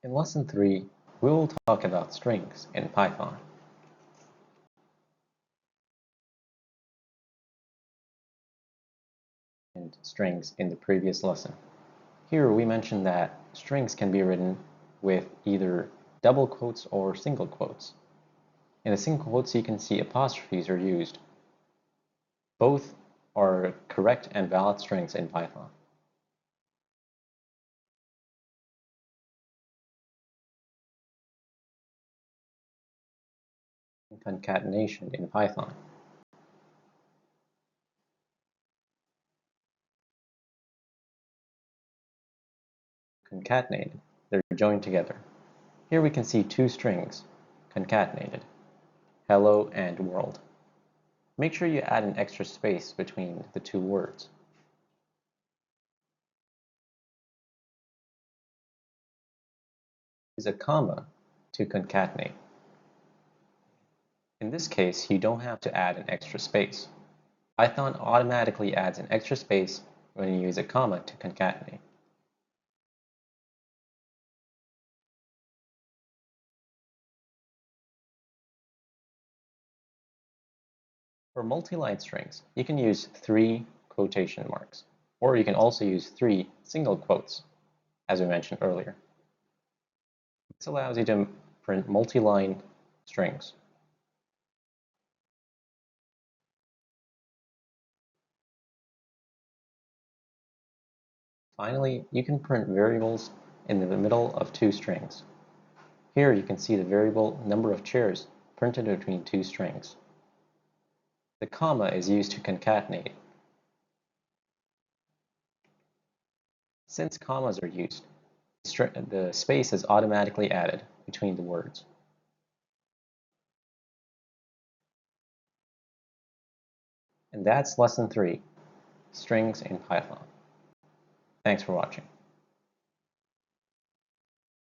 In Lesson 3, we will talk about strings in Python. And strings in the previous lesson. Here we mentioned that strings can be written with either double quotes or single quotes. In the single quotes, you can see apostrophes are used. Both are correct and valid strings in Python. Concatenation in Python. Concatenated, they're joined together. Here we can see two strings, concatenated, hello and world. Make sure you add an extra space between the two words. Use a comma to concatenate. In this case, you don't have to add an extra space. Python automatically adds an extra space when you use a comma to concatenate. For multi-line strings, you can use 3 quotation marks, or you can also use 3 single quotes, as we mentioned earlier. This allows you to print multi-line strings. Finally, you can print variables in the middle of 2 strings. Here you can see the variable number of chairs printed between 2 strings. The comma is used to concatenate. Since commas are used, the space is automatically added between the words. And that's Lesson 3, Strings in Python. Thanks for watching.